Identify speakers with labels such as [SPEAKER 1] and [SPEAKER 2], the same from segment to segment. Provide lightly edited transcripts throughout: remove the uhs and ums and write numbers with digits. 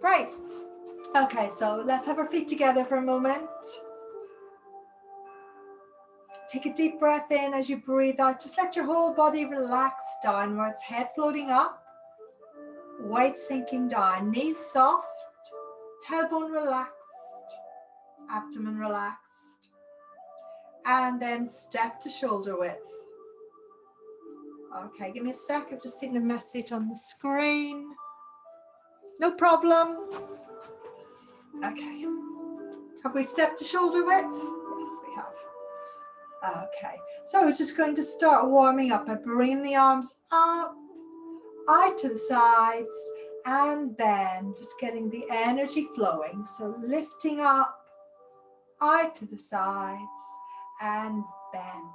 [SPEAKER 1] Great. Okay, so let's have our feet together for a moment. Take a deep breath in as you breathe out. Just let your whole body relax downwards, head floating up, weight sinking down, knees soft, tailbone relaxed, abdomen relaxed, and then step to shoulder width. Okay, give me a sec. I've just seen a message on the screen. No problem. Okay. Have we stepped to shoulder width? Yes, we have. Okay, so we're just going to start warming up by bringing the arms up, out to the sides, and bend, just getting the energy flowing. So lifting up, out to the sides, and bend.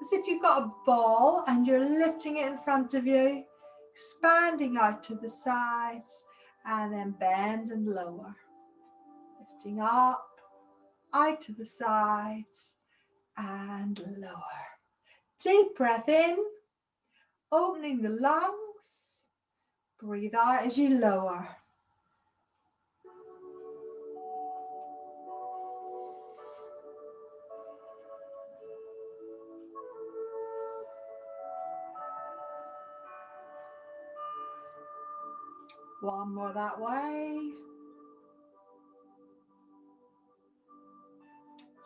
[SPEAKER 1] As if you've got a ball and you're lifting it in front of you, expanding out to the sides, and then bend and lower. Lifting up, out to the sides, and lower. Deep breath in, opening the lungs. Breathe out as you lower. One more that way.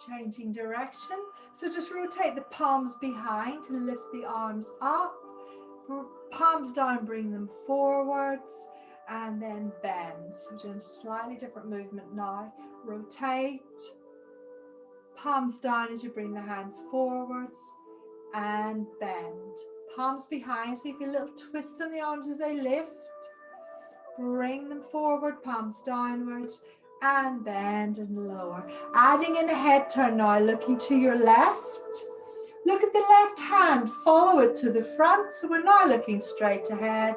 [SPEAKER 1] Changing direction. So just rotate the palms behind to lift the arms up. Palms down, bring them forwards, and then bend. So doing a slightly different movement now. Rotate. Palms down as you bring the hands forwards, and bend. Palms behind, so you get a little twist on the arms as they lift. Bring them forward, palms downwards, and bend and lower. Adding in a head turn now, looking to your left. Look at the left hand, follow it to the front. So we're now looking straight ahead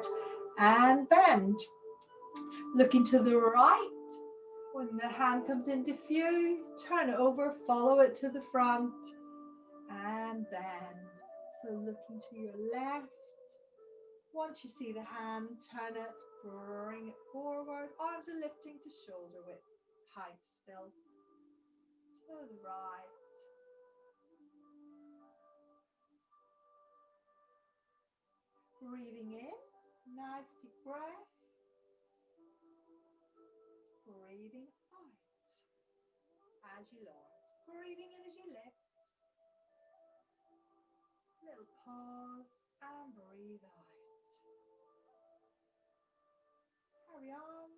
[SPEAKER 1] and bend. Looking to the right. When the hand comes into view, turn it over, follow it to the front and bend. So looking to your left. Once you see the hand, turn it, bring it forward. Arms are lifting to shoulder width, height still. To the right. Breathing in, nice deep breath. Breathing out as you lower. Breathing in as you lift. Little pause and breathe out. Carry on.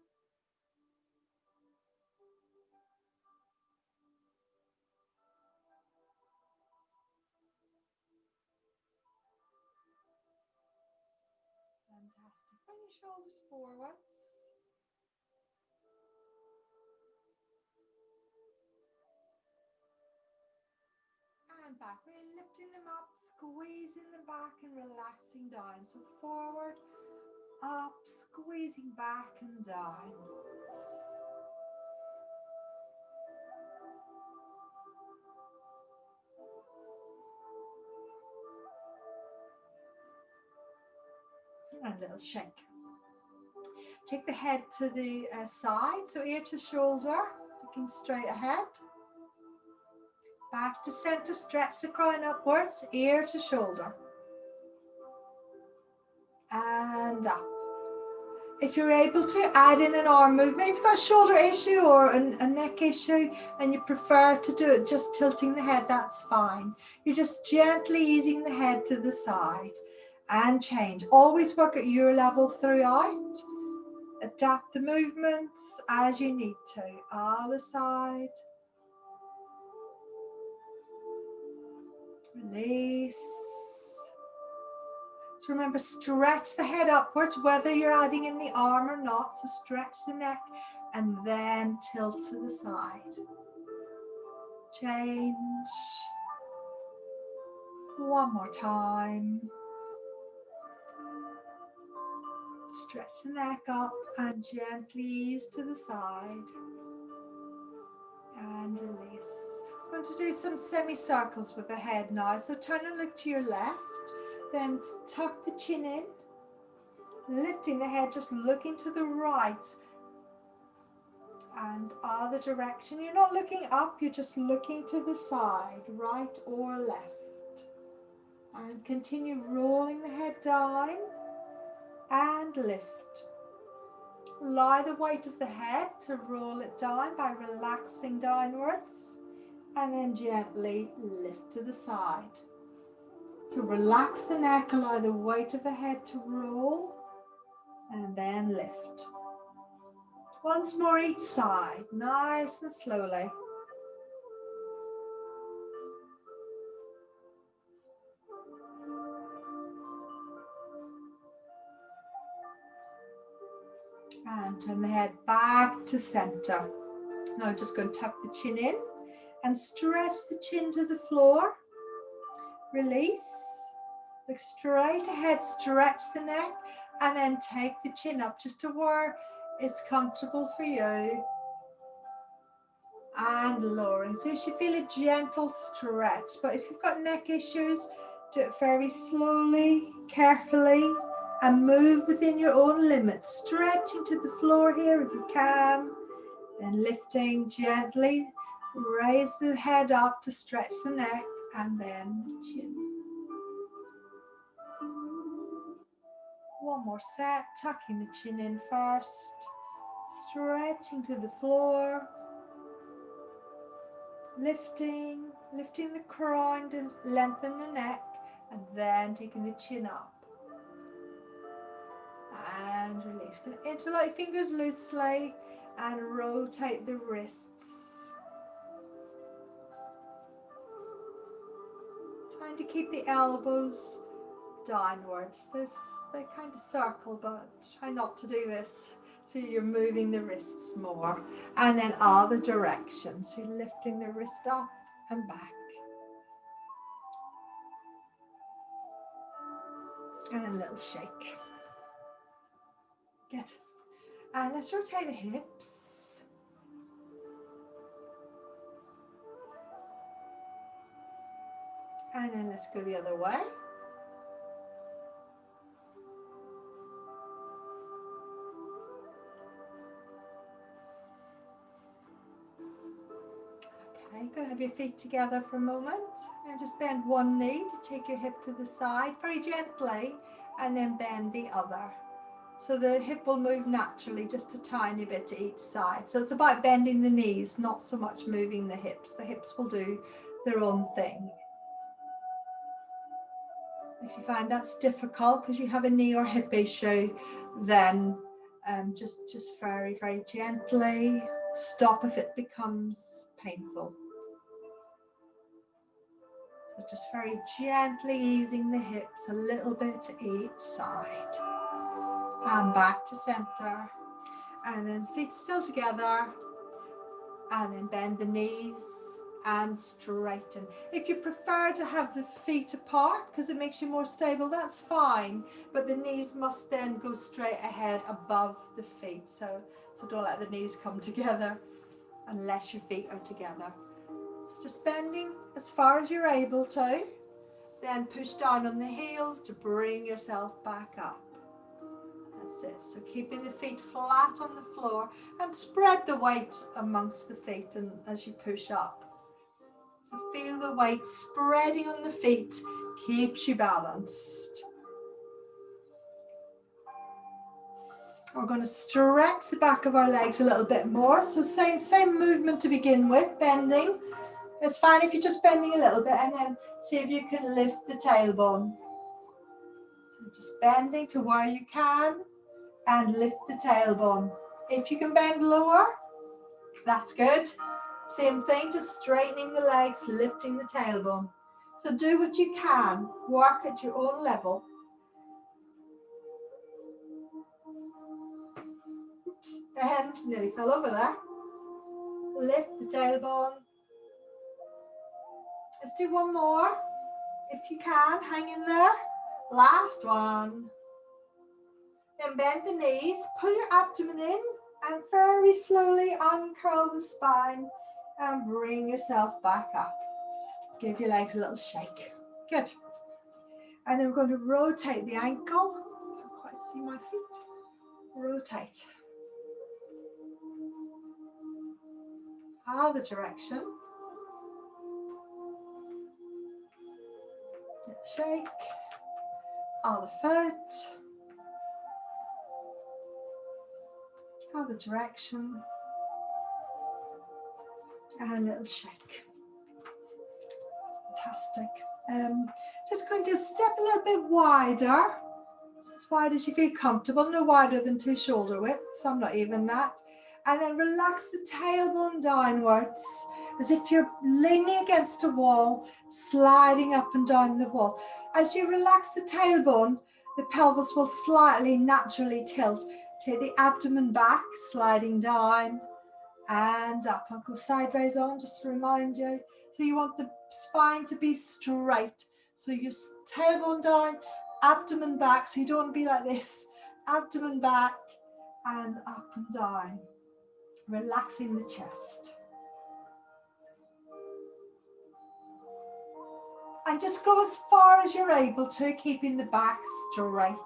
[SPEAKER 1] Fantastic. Bring your shoulders forwards. And back. We're lifting them up, squeezing them back and relaxing down. So forward, up, squeezing back and down. And a little shake. Take the head to the side, so ear to shoulder, looking straight ahead. Back to center, stretch the crown upwards, ear to shoulder. And up. If you're able to, add in an arm movement. If you've got a shoulder issue or a neck issue and you prefer to do it just tilting the head, that's fine. You're just gently easing the head to the side and change. Always work at your level throughout. Adapt the movements as you need to. Other side. Release. So remember, stretch the head upwards, whether you're adding in the arm or not. So stretch the neck and then tilt to the side. Change. One more time. Stretch the neck up and gently ease to the side. And release. I'm going to do some semicircles with the head now. So turn and look to your left. Then tuck the chin in. Lifting the head, just looking to the right and other direction. You're not looking up, you're just looking to the side, right or left. And continue rolling the head down and lift. Allow the weight of the head to roll it down by relaxing downwards and then gently lift to the side. So relax the neck, allow the weight of the head to roll and then lift. Once more each side, nice and slowly. And turn the head back to center. Now just going to tuck the chin in and stretch the chin to the floor. Release. Look straight ahead, stretch the neck, and then take the chin up just to where it's comfortable for you. And lowering. So you should feel a gentle stretch. But if you've got neck issues, do it very slowly, carefully, and move within your own limits. Stretching to the floor here if you can. Then lifting gently. Raise the head up to stretch the neck, and then the chin. One more set, tucking the chin in first. Stretching to the floor. Lifting the crown to lengthen the neck, and then taking the chin up. And release. Interlock fingers loosely and rotate the wrists. Trying to keep the elbows downwards. They kind of circle, but try not to do this. So you're moving the wrists more. And then other directions. So you're lifting the wrist up and back. And a little shake. Good. And let's rotate the hips. And then let's go the other way. Okay, you're going to have your feet together for a moment and just bend one knee to take your hip to the side very gently, and then bend the other. So the hip will move naturally just a tiny bit to each side. So it's about bending the knees, not so much moving the hips. The hips will do their own thing. If you find that's difficult because you have a knee or hip issue, then just very, very gently stop if it becomes painful. So just very gently easing the hips a little bit to each side. And back to center. And then feet still together. And then bend the knees and straighten. If you prefer to have the feet apart because it makes you more stable, that's fine. But the knees must then go straight ahead above the feet. So don't let the knees come together unless your feet are together. So just bending as far as you're able to. Then push down on the heels to bring yourself back up. That's it. So keeping the feet flat on the floor and spread the weight amongst the feet and as you push up. So feel the weight spreading on the feet keeps you balanced. We're going to stretch the back of our legs a little bit more. So same movement to begin with, bending. It's fine if you're just bending a little bit, and then see if you can lift the tailbone. So just bending to where you can and lift the tailbone. If you can bend lower, that's good. Same thing, just straightening the legs, lifting the tailbone. So do what you can, work at your own level. Oops, bend, nearly fell over there. Lift the tailbone. Let's do one more. If you can, hang in there. Last one. Then bend the knees, pull your abdomen in, and very slowly uncurl the spine and bring yourself back up. Give your legs a little shake. Good. And then we're going to rotate the ankle. Quite See my feet? Rotate. Other direction. Shake. Other foot. Other direction. And a little shake. Fantastic. Just going to step a little bit wider. As wide as you feel comfortable, no wider than 2 shoulder widths, I'm not even that. And then relax the tailbone downwards as if you're leaning against a wall, sliding up and down the wall. As you relax the tailbone, the pelvis will slightly naturally tilt. Take the abdomen back, sliding down and up. I'll go sideways on just to remind you. So you want the spine to be straight. So your tailbone down, abdomen back. So you don't want to be like this. Abdomen back and up and down. Relaxing the chest. And just go as far as you're able to, keeping the back straight.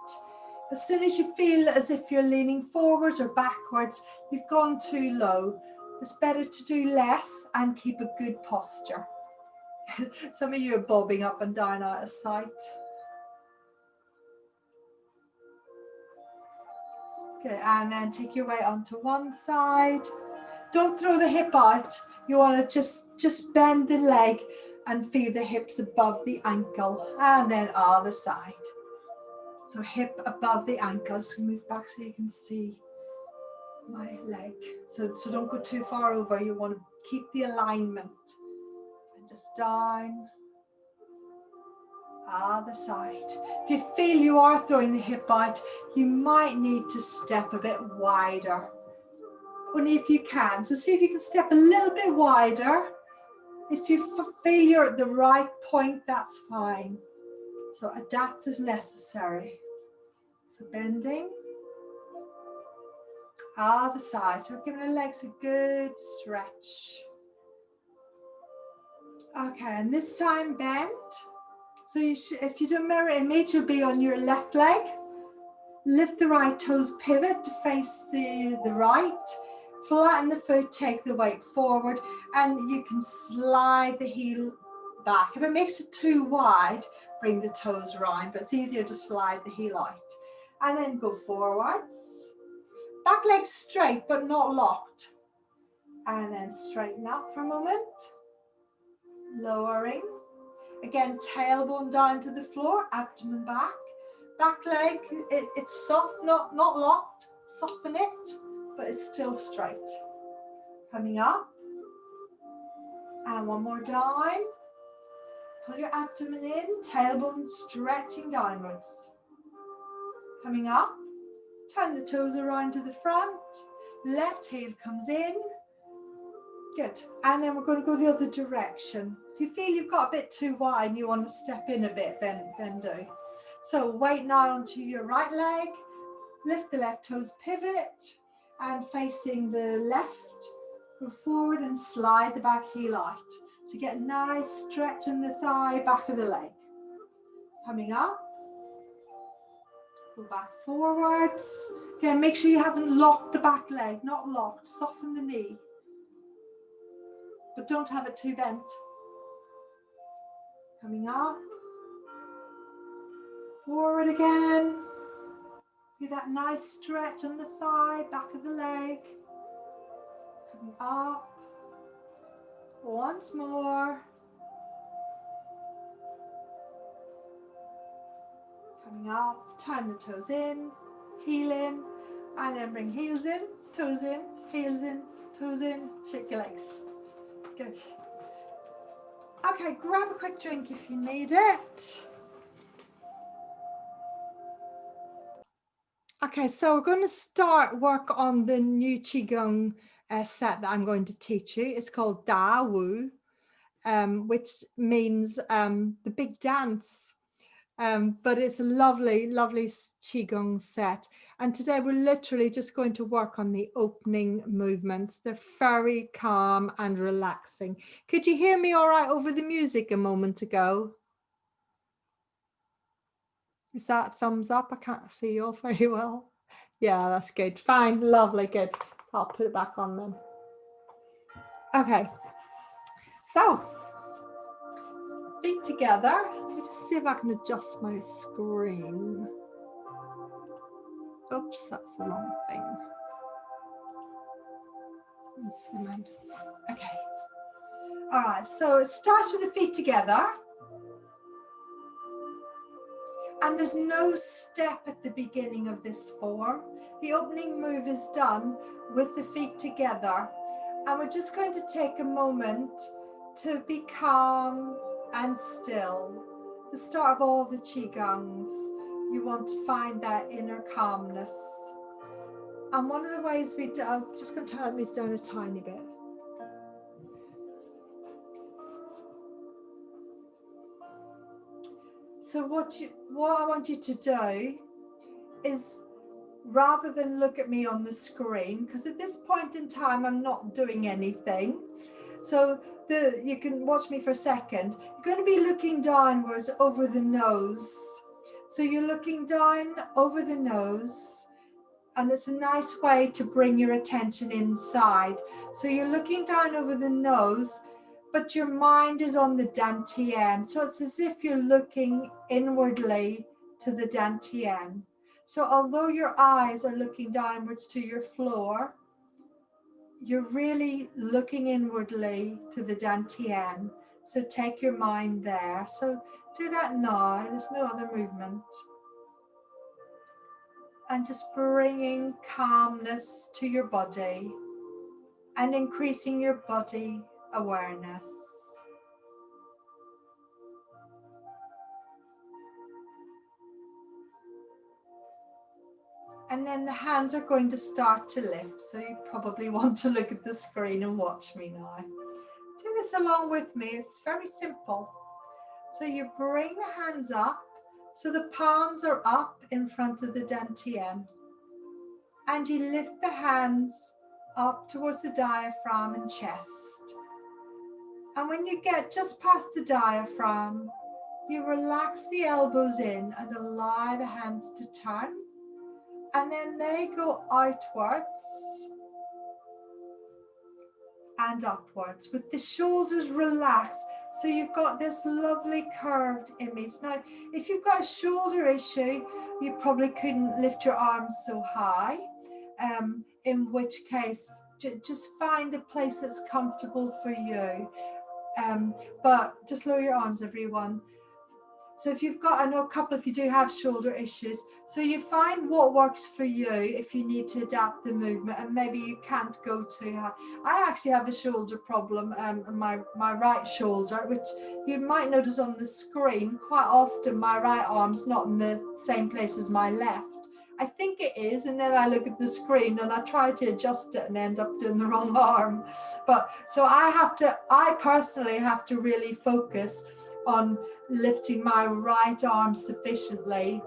[SPEAKER 1] As soon as you feel as if you're leaning forwards or backwards, you've gone too low. It's better to do less and keep a good posture. Some of you are bobbing up and down out of sight. Good, and then take your weight onto one side. Don't throw the hip out. You want to just bend the leg and feel the hips above the ankle, and then other side. So hip above the ankle. Just move back so you can see my leg. So don't go too far over. You want to keep the alignment. And just down. Other side. If you feel you are throwing the hip out, you might need to step a bit wider. Only if you can. So see if you can step a little bit wider. If you feel you're at the right point, that's fine. So adapt as necessary. So bending. Other side. So we're giving the legs a good stretch. Okay, and this time bend. So if you do a mirror image, you'll be on your left leg. Lift the right toes, pivot to face the right. Flatten the foot, take the weight forward, and you can slide the heel back. If it makes it too wide, bring the toes around, but it's easier to slide the heel out. And then go forwards. Back leg straight, but not locked. And then straighten up for a moment. Lowering. Again, tailbone down to the floor, abdomen back. Back leg, it's soft, not locked. Soften it, but it's still straight. Coming up. And one more down. Pull your abdomen in, tailbone stretching downwards. Coming up. Turn the toes around to the front. Left heel comes in. Good. And then we're going to go the other direction. If you feel you've got a bit too wide and you want to step in a bit, then do. So weight now onto your right leg. Lift the left toes, pivot, and facing the left, go forward and slide the back heel out. So get a nice stretch in the thigh, back of the leg. Coming up. Go back forwards. Again, make sure you haven't locked the back leg, not locked. Soften the knee. But don't have it too bent. Coming up. Forward again. Feel that nice stretch on the thigh, back of the leg. Coming up. Once more. Coming up, turn the toes in, heel in, and then bring heels in, toes in, heels in, toes in, shake your legs. Good. Okay, grab a quick drink if you need it. Okay, so we're going to start work on the new Qigong set that I'm going to teach you. It's called Da Wu, which means the big dance. But it's a lovely, lovely Qigong set. And today we're literally just going to work on the opening movements. They're very calm and relaxing. Could you hear me all right over the music a moment ago? Is that thumbs up? I can't see you all very well. Yeah, that's good. Fine, lovely, good. I'll put it back on then. Okay, so feet together. Let me just see if I can adjust my screen. Oops, that's the wrong thing. Never mind. Okay. All right, so it starts with the feet together. And there's no step at the beginning of this form. The opening move is done with the feet together. And we're just going to take a moment to be calm and still. The start of all the Qigongs, you want to find that inner calmness. And one of the ways we do, I'm just going to turn these down a tiny bit. So what I want you to do is, rather than look at me on the screen, because at this point in time I'm not doing anything, so you can watch me for a second. You're going to be looking downwards over the nose. So you're looking down over the nose, and it's a nice way to bring your attention inside. So you're looking down over the nose, but your mind is on the dantian. So it's as if you're looking inwardly to the dantian. So although your eyes are looking downwards to your floor, you're really looking inwardly to the dantian. So take your mind there. So do that now. There's no other movement. And just bringing calmness to your body and increasing your body awareness. And then the hands are going to start to lift. So you probably want to look at the screen and watch me now. Do this along with me. It's very simple. So you bring the hands up. So the palms are up in front of the dantian. And you lift the hands up towards the diaphragm and chest. And when you get just past the diaphragm, you relax the elbows in and allow the hands to turn. And then they go outwards and upwards with the shoulders relaxed. So you've got this lovely curved image. Now, if you've got a shoulder issue, you probably couldn't lift your arms so high, in which case, just find a place that's comfortable for you. But just lower your arms, everyone. So if you've got, I know a couple of you do have shoulder issues, so you find what works for you if you need to adapt the movement, and maybe you can't go too high. I actually have a shoulder problem, my right shoulder, which you might notice on the screen. Quite often my right arm's not in the same place as my left. I think it is, and then I look at the screen and I try to adjust it and end up doing the wrong arm. But so I personally have to really focus on lifting my right arm sufficiently,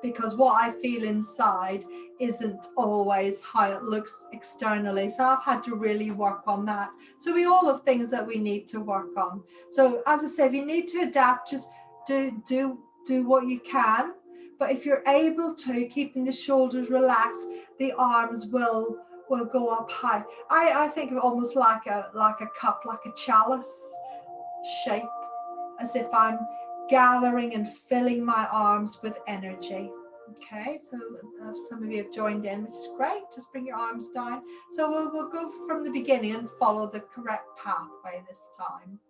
[SPEAKER 1] because what I feel inside isn't always how it looks externally. So I've had to really work on that. So we all have things that we need to work on. So as I say, if you need to adapt, just do what you can. But if you're able to, keeping the shoulders relaxed, the arms will go up high. I think of it almost like a cup, like a chalice shape, as if I'm gathering and filling my arms with energy. Okay, so some of you have joined in, which is great. Just bring your arms down. So we'll go from the beginning and follow the correct pathway this time.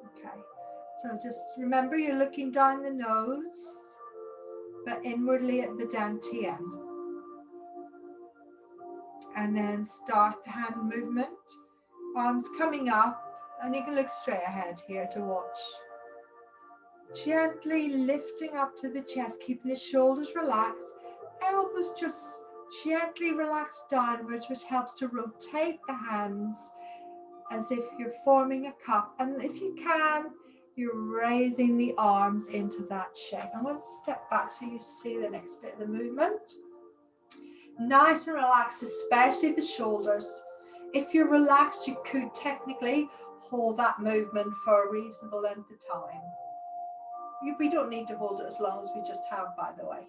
[SPEAKER 1] Okay, so just remember you're looking down the nose, but inwardly at the dantian. And then start the hand movement. Arms coming up, and you can look straight ahead here to watch. Gently lifting up to the chest, keeping the shoulders relaxed, elbows just gently relaxed downwards, which helps to rotate the hands as if you're forming a cup. And if you can, you're raising the arms into that shape. I'm going to step back so you see the next bit of the movement. Nice and relaxed, especially the shoulders. If you're relaxed, you could technically hold that movement for a reasonable length of time. We don't need to hold it as long as we just have, by the way.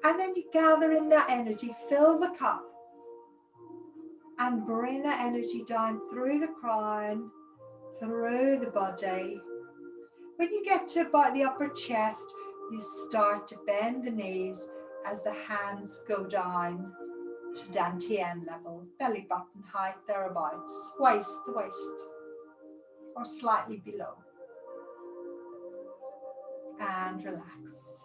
[SPEAKER 1] And then you gather in that energy, fill the cup, and bring that energy down through the crown, through the body. When you get to about the upper chest, you start to bend the knees as the hands go down to dantian level, belly button height, thereabouts, waist to waist, or slightly below. And relax.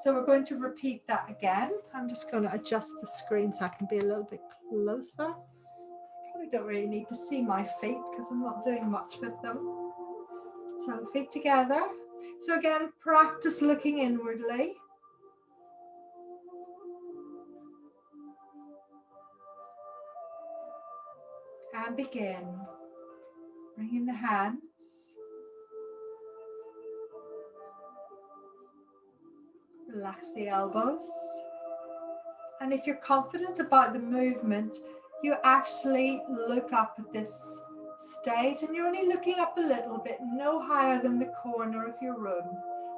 [SPEAKER 1] So we're going to repeat that again. I'm just going to adjust the screen so I can be a little bit closer. Probably don't really need to see my feet because I'm not doing much with them. So feet together. So again, practice looking inwardly. And begin. Bring in the hands. Relax the elbows. And if you're confident about the movement, you actually look up at this stage, and you're only looking up a little bit, no higher than the corner of your room,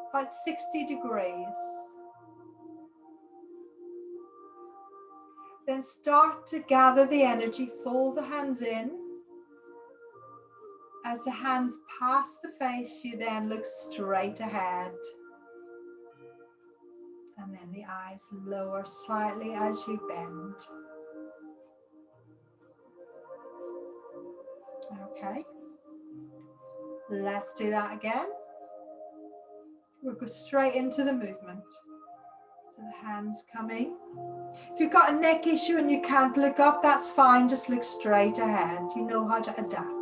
[SPEAKER 1] about 60 degrees. Then start to gather the energy, fold the hands in. As the hands pass the face, you then look straight ahead. And then the eyes lower slightly as you bend. Okay. Let's do that again. We'll go straight into the movement. So the hands coming. If you've got a neck issue and you can't look up, that's fine. Just look straight ahead. You know how to adapt.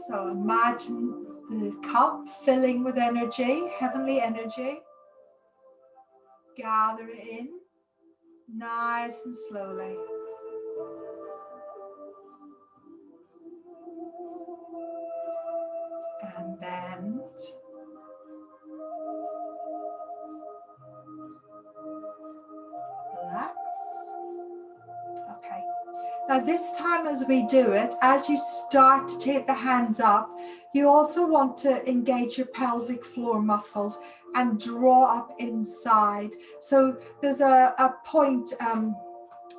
[SPEAKER 1] So imagine the cup filling with energy, heavenly energy. Gather it in, nice and slowly. And bend. Relax. Okay. Now this time as we do it, as you start to take the hands up, you also want to engage your pelvic floor muscles and draw up inside. So there's a point, an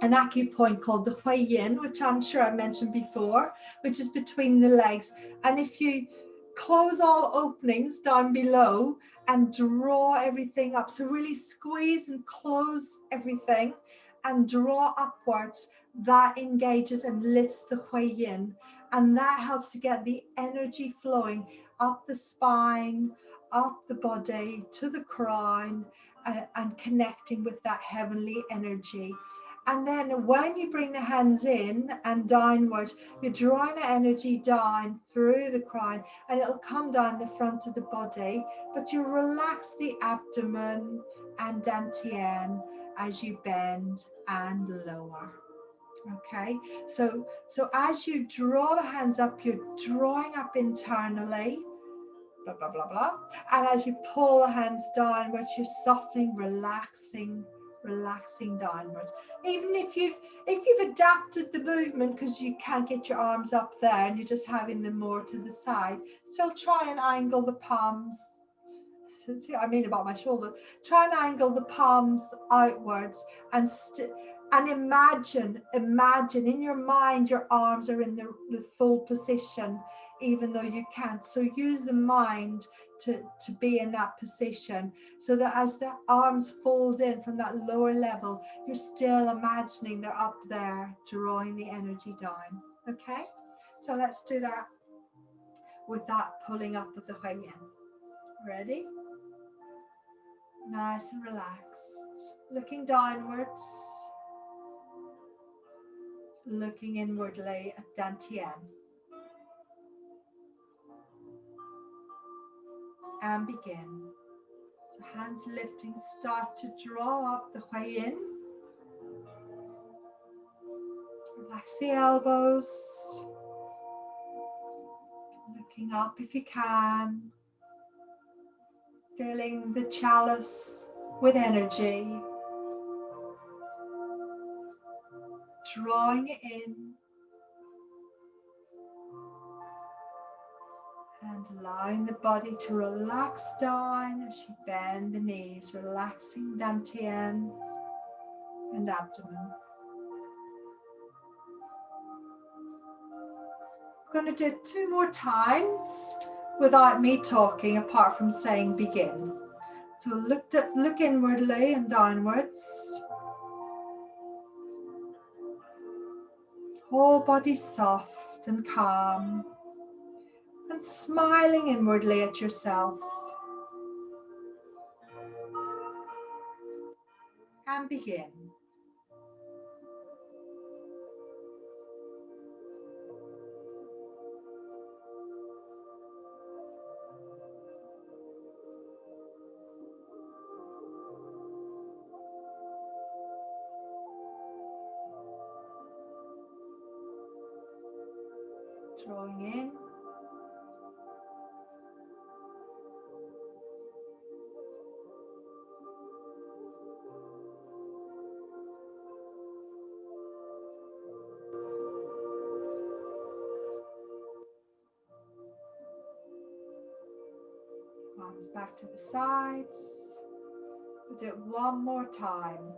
[SPEAKER 1] acupoint called the Hui Yin, which I'm sure I mentioned before, which is between the legs. And if you close all openings down below and draw everything up, so really squeeze and close everything and draw upwards, that engages and lifts the Hui Yin, and that helps to get the energy flowing up the spine, up the body to the crown, and connecting with that heavenly energy. And then when you bring the hands in and downward, you're drawing the energy down through the crown, and it'll come down the front of the body, but you relax the abdomen and dantian as you bend and lower. Okay, so as you draw the hands up, you're drawing up internally, blah, blah, blah, blah. And as you pull the hands downwards, you're softening, relaxing downwards. Even if you've adapted the movement because you can't get your arms up there and you're just having them more to the side, still try and angle the palms. See what I mean about my shoulder? Try and angle the palms outwards and imagine in your mind your arms are in the full position, even though you can't. So use the mind to be in that position, so that as the arms fold in from that lower level, you're still imagining they're up there, drawing the energy down. Okay, so let's do that with that pulling up of the Hui Yin. Ready? Nice and relaxed, looking downwards, looking inwardly at dantian. And begin. So hands lifting, start to draw up the Hui Yin. Relax the elbows. Looking up if you can. Filling the chalice with energy. Drawing it in. And allowing the body to relax down as you bend the knees, relaxing dantian and abdomen. I'm going to do it 2 more times without me talking, apart from saying begin. So look inwardly and downwards. Whole body soft and calm, and smiling inwardly at yourself. And begin. Drawing in. Arms back to the sides. We'll do it 1 more time.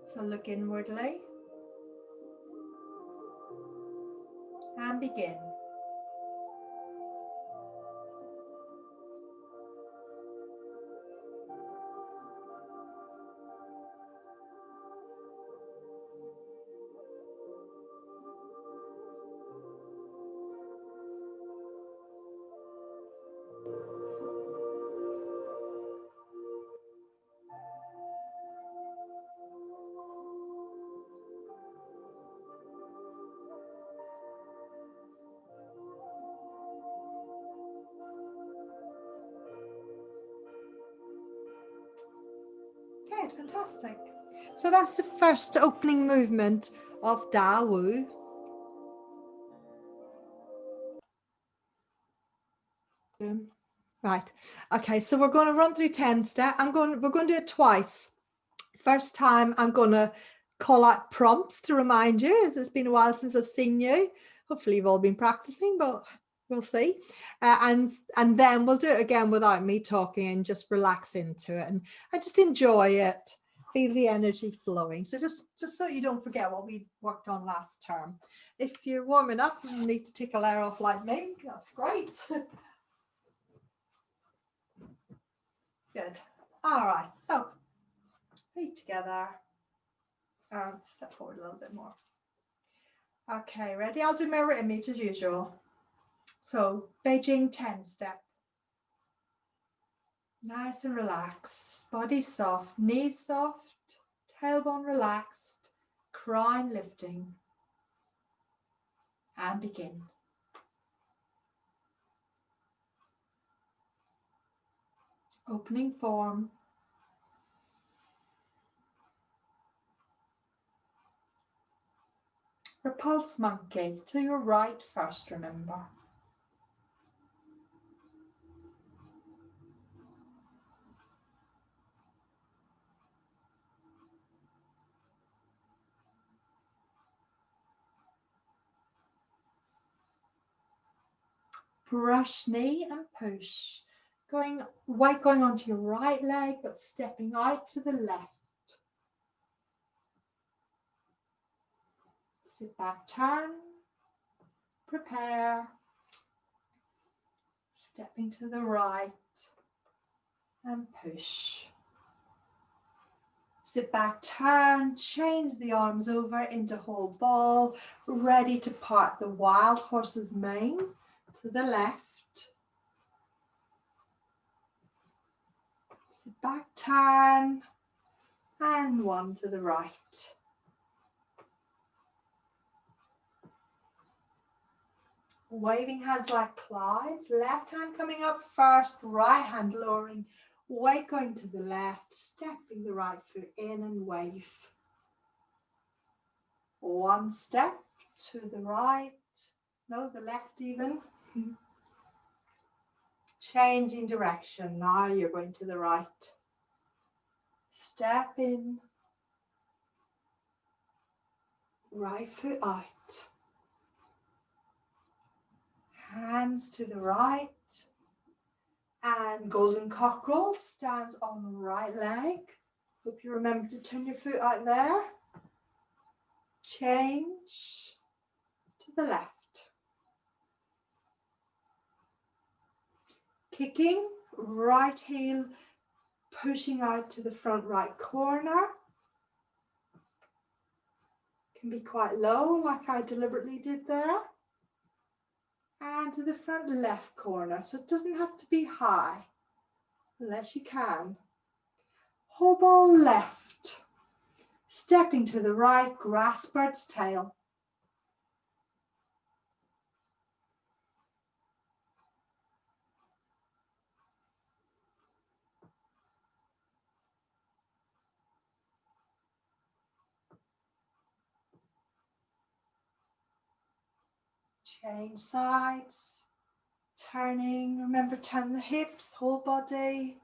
[SPEAKER 1] So look inwardly. And begin. Good, fantastic. So that's the first opening movement of Da Wu. Right. Okay, so we're going to run through 10 steps. We're going to do it twice. First time I'm going to call out prompts to remind you, as it's been a while since I've seen you. Hopefully you've all been practicing, but we'll see. And then we'll do it again without me talking and just relax into it and just enjoy it. Feel the energy flowing. So just so you don't forget what we worked on last term. If you're warming up and need to take a layer off like me, that's great. Good. All right. So feet together. Step forward a little bit more. Okay, ready? I'll do mirror image as usual. So Beijing 10 step. Nice and relaxed. Body soft, knees soft, tailbone relaxed, crown lifting. And begin. Opening form. Repulse monkey to your right first, remember. Brush knee and push. Weight going onto your right leg, but stepping out to the left. Sit back, turn, prepare, stepping to the right and push. Sit back, turn, change the arms over into whole ball, ready to part the wild horse's mane to the left. Sit back, turn, and 1 to the right. Waving hands like clouds, left hand coming up first, right hand lowering, weight going to the left, stepping the right foot in and wave. 1 step to the right, no, the left even. Changing direction, now you're going to the right. Step in, right foot out. Hands to the right, And golden cockerel stands on the right leg. Hope you remember to turn your foot out there. Change to the left. Kicking, right heel pushing out to the front right corner. Can be quite low, like I deliberately did there. And to the front left corner. So it doesn't have to be high, unless you can. Whole ball left. Stepping to the right, grass bird's tail. Change sides. Turning, remember turn the hips, whole body.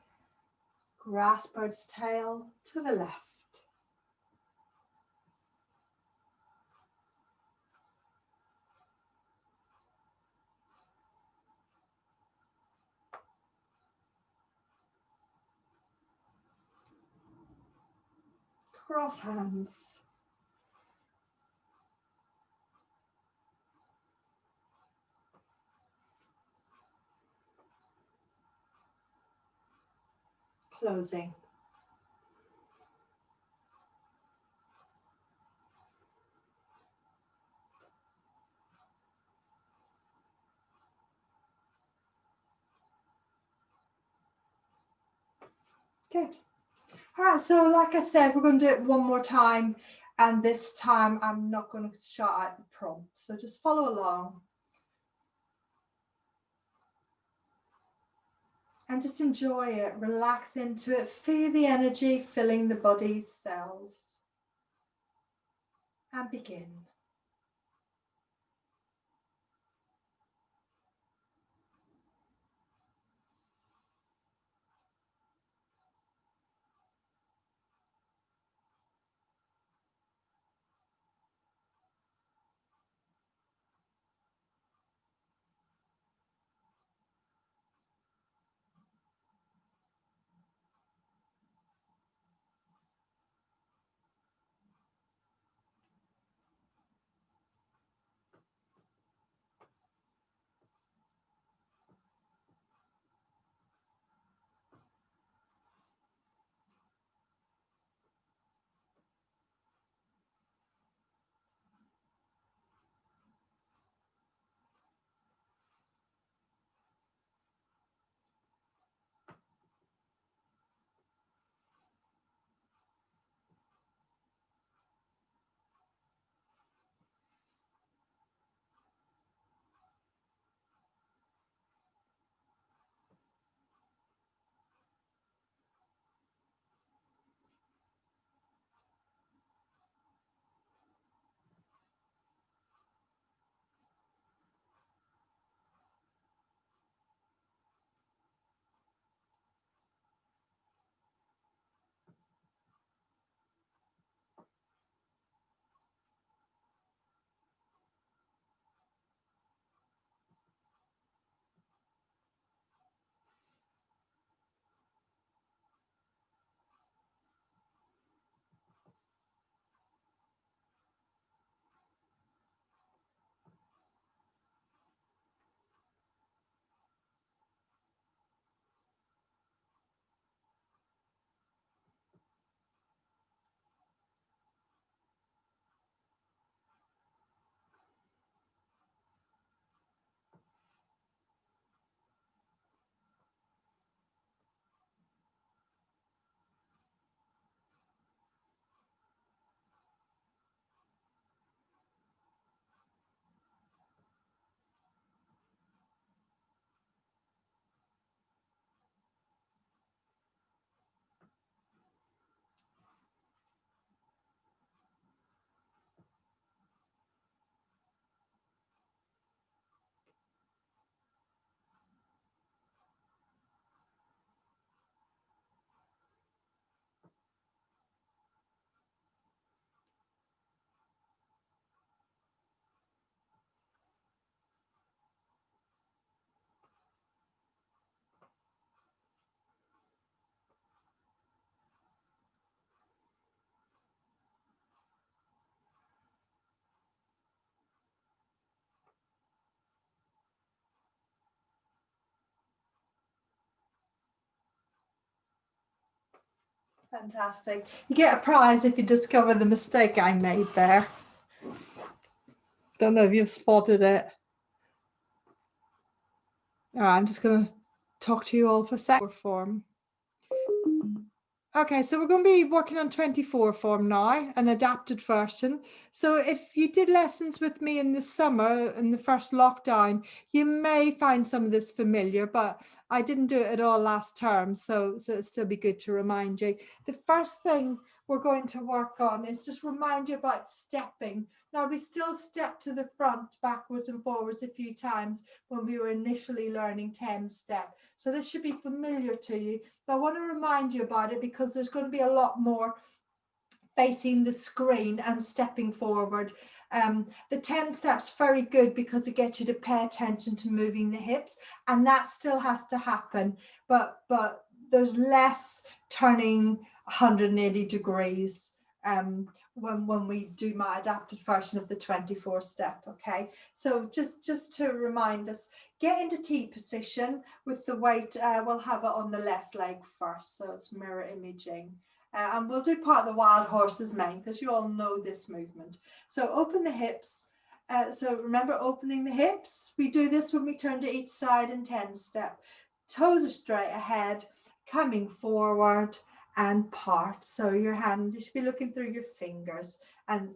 [SPEAKER 1] Grass bird's tail to the left. Cross hands. Closing. Good. All right, so like I said, we're going to do it one more time. And this time I'm not going to shout out the prompt. So just follow along. And just enjoy it. Relax into it. Feel the energy filling the body's cells. And begin. Fantastic. You get a prize if you discover the mistake I made there. Don't know if you've spotted it. All right, I'm just going to talk to you all for a second. Form. Okay, so we're going to be working on 24 form now, an adapted version. So if you did lessons with me in the summer, in the first lockdown, you may find some of this familiar, but I didn't do it at all last term, so it'll still be good to remind you. The first thing we're going to work on is just remind you about stepping. Now, we still step to the front, backwards and forwards a few times when we were initially learning 10 step. So this should be familiar to you. But I want to remind you about it because there's going to be a lot more facing the screen and stepping forward. The 10 steps very good because it gets you to pay attention to moving the hips, and that still has to happen. But there's less turning 180 degrees when we do my adapted version of the 24 step. Okay, so just to remind us, get into T position with the weight. We'll have it on the left leg first, so it's mirror imaging. And we'll do part of the wild horse's mane because you all know this movement. So open the hips. So remember opening the hips. We do this when we turn to each side in 10 step. Toes are straight ahead, coming forward and part. So your hand, you should be looking through your fingers and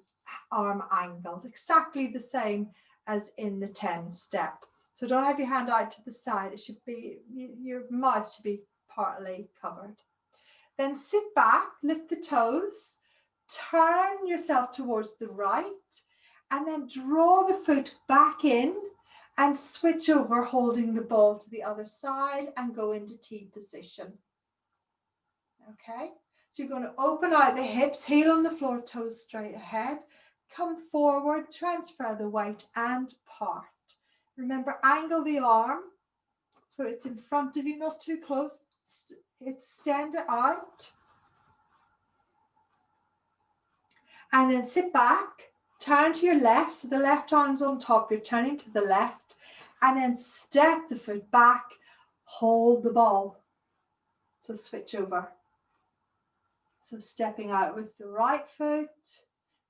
[SPEAKER 1] arm angled, exactly the same as in the 10 step. So don't have your hand out to the side. It should be, your mouth should be partly covered. Then sit back, lift the toes, turn yourself towards the right, and then draw the foot back in and switch over, holding the ball to the other side and go into T position. Okay, so you're going to open out the hips, heel on the floor, toes straight ahead, come forward, transfer the weight and part. Remember, angle the arm so it's in front of you, not too close. Extend it out. And then sit back, turn to your left, so the left arm's on top, you're turning to the left, and then step the foot back, hold the ball. So switch over. So stepping out with the right foot,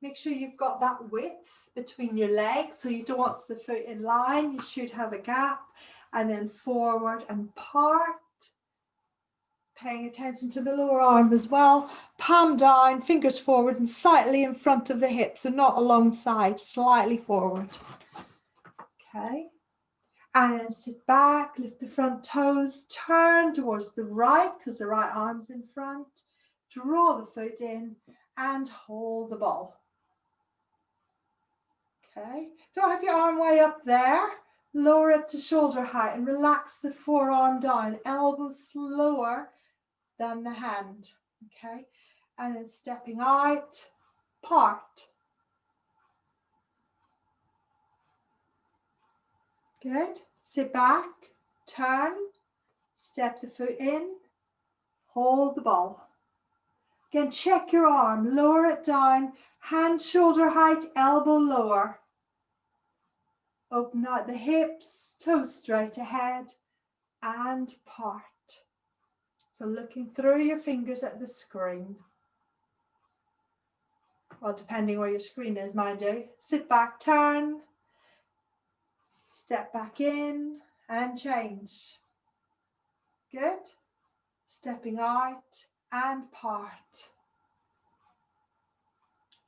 [SPEAKER 1] make sure you've got that width between your legs, so you don't want the foot in line, you should have a gap, and then forward and part. Paying attention to the lower arm as well. Palm down, fingers forward and slightly in front of the hip, so not alongside, slightly forward. Okay. And then sit back, lift the front toes, turn towards the right because the right arm's in front. Draw the foot in and hold the ball. Okay. Don't have your arm way up there. Lower it to shoulder height and relax the forearm down. Elbows slower than the hand. Okay. And then stepping out, part. Good. Sit back, turn, step the foot in, hold the ball. Again, check your arm, lower it down, hand shoulder height, elbow lower. Open out the hips, toes straight ahead and part. So looking through your fingers at the screen. Well, depending where your screen is, mind you. Sit back, turn, step back in and change. Good. Stepping out and part.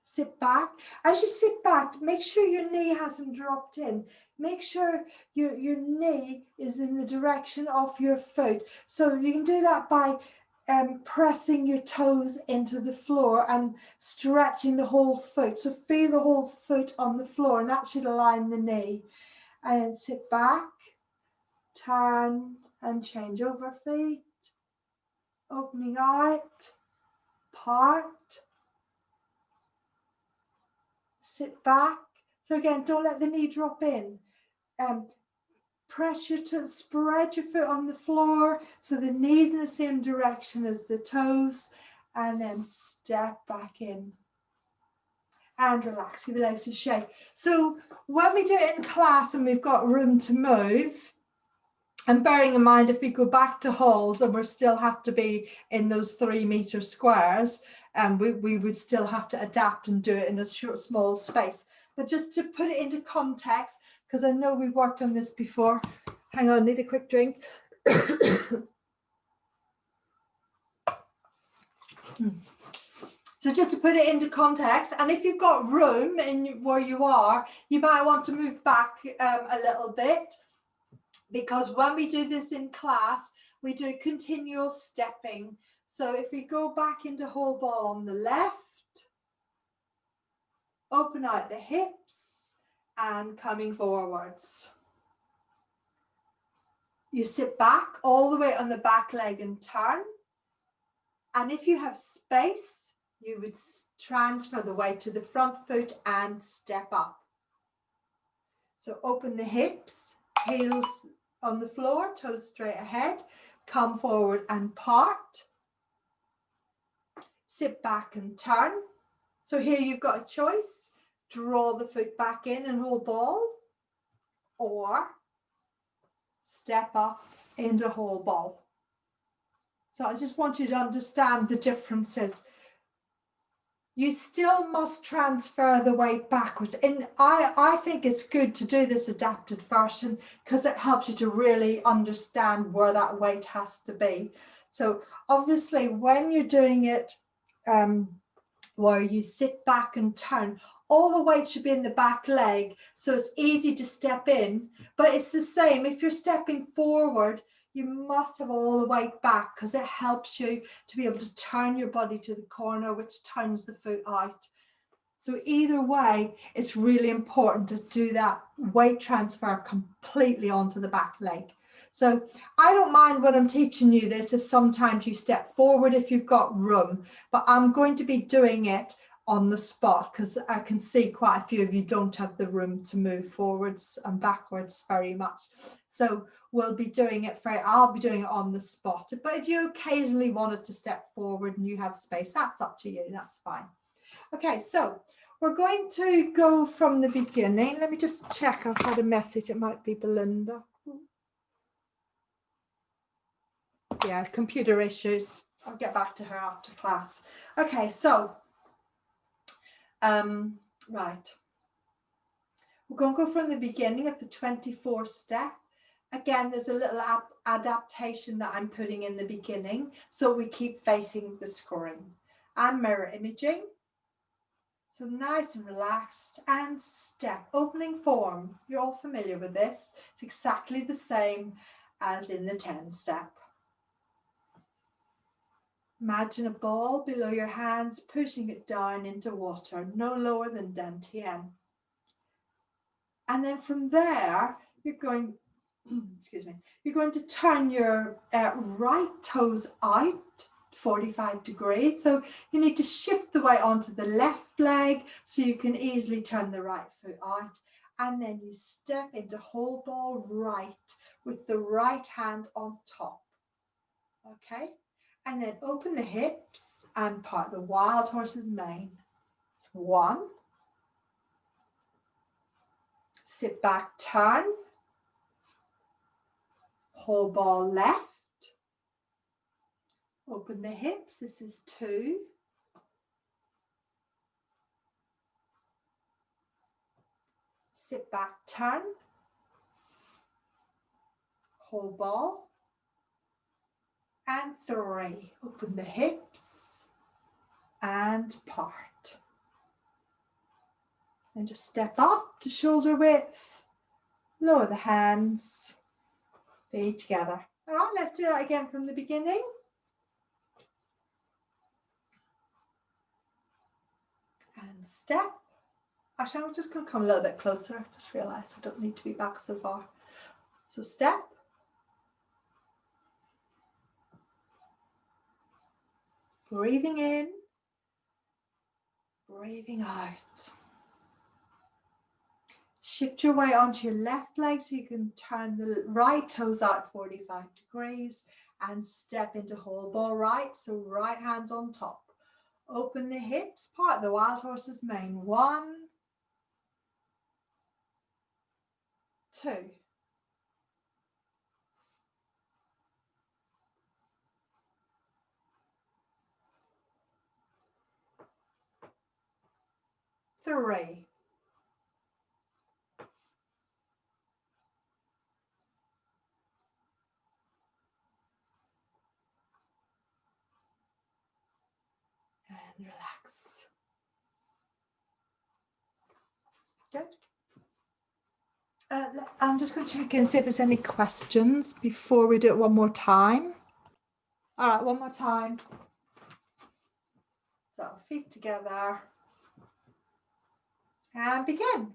[SPEAKER 1] Sit back. As you sit back, make sure your knee hasn't dropped in. Make sure your knee is in the direction of your foot. So you can do that by pressing your toes into the floor and stretching the whole foot. So feel the whole foot on the floor, and that should align the knee. And then sit back, turn and change over feet. Opening out, part. Sit back. So again, don't let the knee drop in. Pressure to spread your foot on the floor so the knee's in the same direction as the toes, and then step back in and relax. Give your legs a shake. So when we do it in class and we've got room to move, And bearing in mind, if we go back to halls and we still have to be in those 3 meter squares, we would still have to adapt and do it in a short, small space. But just to put it into context, because I know we've worked on this before. Hang on, need a quick drink. So just to put it into context, and if you've got room in where you are, you might want to move back a little bit, because when we do this in class, we do continual stepping. So if we go back into whole ball on the left, open out the hips and coming forwards. You sit back all the way on the back leg and turn. And if you have space, you would transfer the weight to the front foot and step up. So open the hips, heels on the floor, toes straight ahead, come forward and part. Sit back and turn. So here you've got a choice: draw the foot back in and hold ball, or step up into whole ball. So I just want you to understand the differences. You still must transfer the weight backwards. And I think it's good to do this adapted version because it helps you to really understand where that weight has to be. So obviously when you're doing it where you sit back and turn, all the weight should be in the back leg. So it's easy to step in, but it's the same. If you're stepping forward, you must have all the weight back because it helps you to be able to turn your body to the corner, which turns the foot out. So either way, it's really important to do that weight transfer completely onto the back leg. So I don't mind when I'm teaching you this if sometimes you step forward if you've got room, but I'm going to be doing it on the spot because I can see quite a few of you don't have the room to move forwards and backwards very much. So we'll be doing it I'll be doing it on the spot. But if you occasionally wanted to step forward and you have space, that's up to you, that's fine. Okay, so we're going to go from the beginning. Let me just check. I've had a message. It might be Belinda. Yeah, computer issues. I'll get back to her after class. Okay, so right. We're going to go from the beginning of the 24th step. Again, there's a little adaptation that I'm putting in the beginning so we keep facing the screen. And mirror imaging. So nice and relaxed, and step, opening form. You're all familiar with this. It's exactly the same as in the 10 step. Imagine a ball below your hands, pushing it down into water, no lower than dantian. And then from there, you're going, excuse me, you're going to turn your right toes out 45 degrees. So you need to shift the weight onto the left leg so you can easily turn the right foot out. And then you step into whole ball right with the right hand on top. Okay. And then open the hips and part the wild horse's mane. It's 1. Sit back, turn. Whole ball left. Open the hips. This is 2. Sit back, turn. Whole ball. And 3. Open the hips and part. And just step up to shoulder width. Lower the hands. Feet together. All right, let's do that again from the beginning. And step. Actually, I'm just going to come a little bit closer. Just realised I don't need to be back so far. So step. Breathing in. Breathing out. Shift your weight onto your left leg so you can turn the right toes out 45 degrees and step into whole ball right. So right hands on top. Open the hips, part the wild horse's mane. 1, 2. 3. And relax. Good. I'm just going to check in, see if there's any questions before we do it one more time. All right, one more time. So feet together and begin.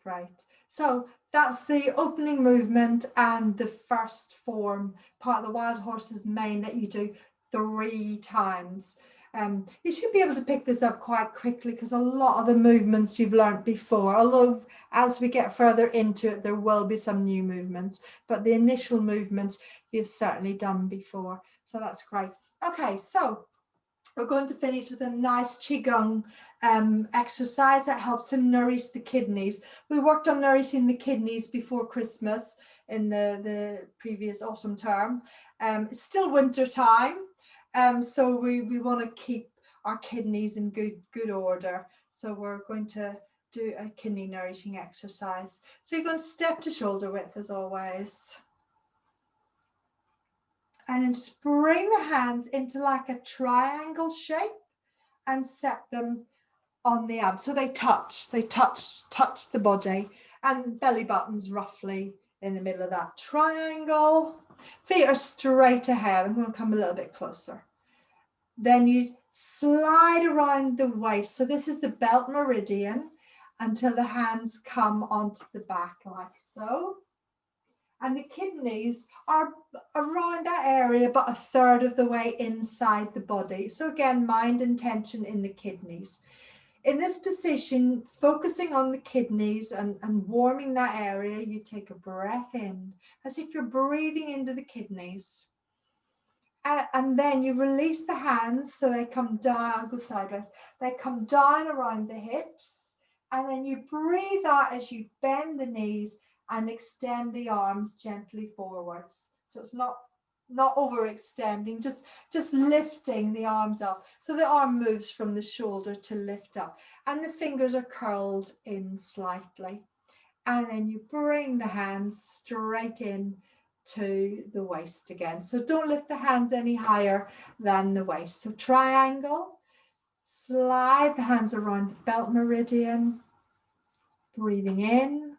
[SPEAKER 1] Right, so that's the opening movement and the first form, part of the wild horse's mane that you do 3 times. You should be able to pick this up quite quickly because a lot of the movements you've learned before, although as we get further into it there will be some new movements, but the initial movements you've certainly done before, so that's great. Okay, so we're going to finish with a nice Qigong exercise that helps to nourish the kidneys. We worked on nourishing the kidneys before Christmas in the previous autumn term. It's still winter time, so we want to keep our kidneys in good order. So we're going to do a kidney nourishing exercise. So you're going to step to shoulder width as always. And then just bring the hands into like a triangle shape and set them on the abs. So they touch the body, and belly button's roughly in the middle of that triangle. Feet are straight ahead. I'm going to come a little bit closer. Then you slide around the waist. So this is the belt meridian until the hands come onto the back like so. And the kidneys are around that area, but 1/3 of the way inside the body. So again, mind and tension in the kidneys. In this position, focusing on the kidneys and warming that area, you take a breath in, as if you're breathing into the kidneys. And then you release the hands so they come down, go sideways. They come down around the hips. And then you breathe out as you bend the knees and extend the arms gently forwards. So it's not overextending, just lifting the arms up. So the arm moves from the shoulder to lift up. And the fingers are curled in slightly. And then you bring the hands straight in to the waist again. So don't lift the hands any higher than the waist. So triangle, slide the hands around the belt meridian, breathing in,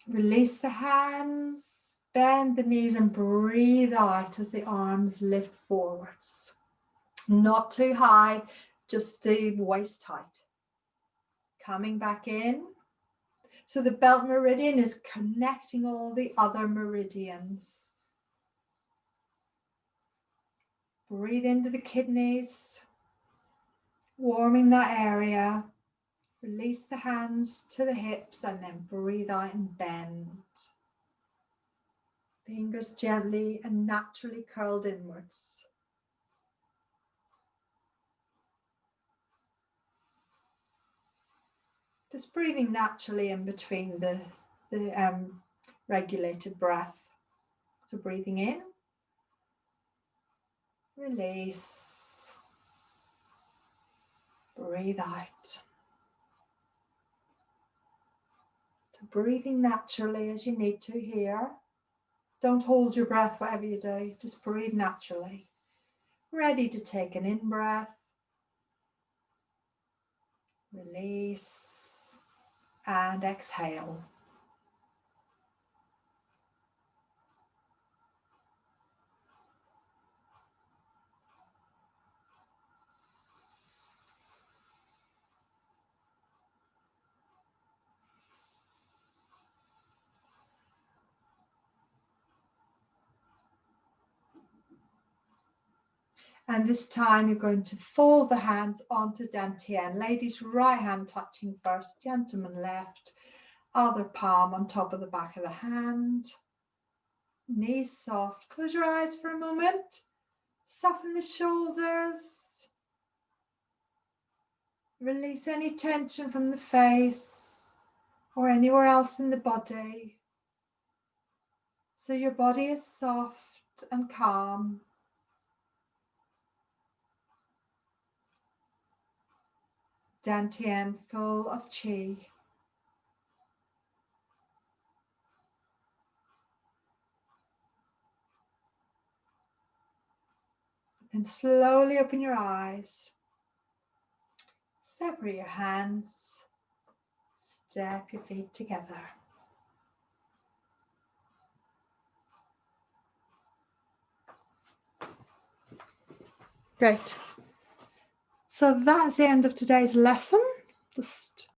[SPEAKER 1] release the hands, bend the knees and breathe out as the arms lift forwards. Not too high, just the waist height. Coming back in. So the belt meridian is connecting all the other meridians. Breathe into the kidneys, warming that area. Release the hands to the hips and then breathe out and bend. Fingers gently and naturally curled inwards. Just breathing naturally in between the regulated breath. So breathing in, release, breathe out. So breathing naturally as you need to here. Don't hold your breath, whatever you do, just breathe naturally. Ready to take an in-breath, release, and exhale. And this time you're going to fold the hands onto Dantian. Ladies, right hand touching first, gentlemen left, other palm on top of the back of the hand. Knees soft. Close your eyes for a moment. Soften the shoulders. Release any tension from the face or anywhere else in the body. So your body is soft and calm. Dantian full of qi. Then slowly open your eyes. Separate your hands. Step your feet together. Great. So that's the end of today's lesson. Just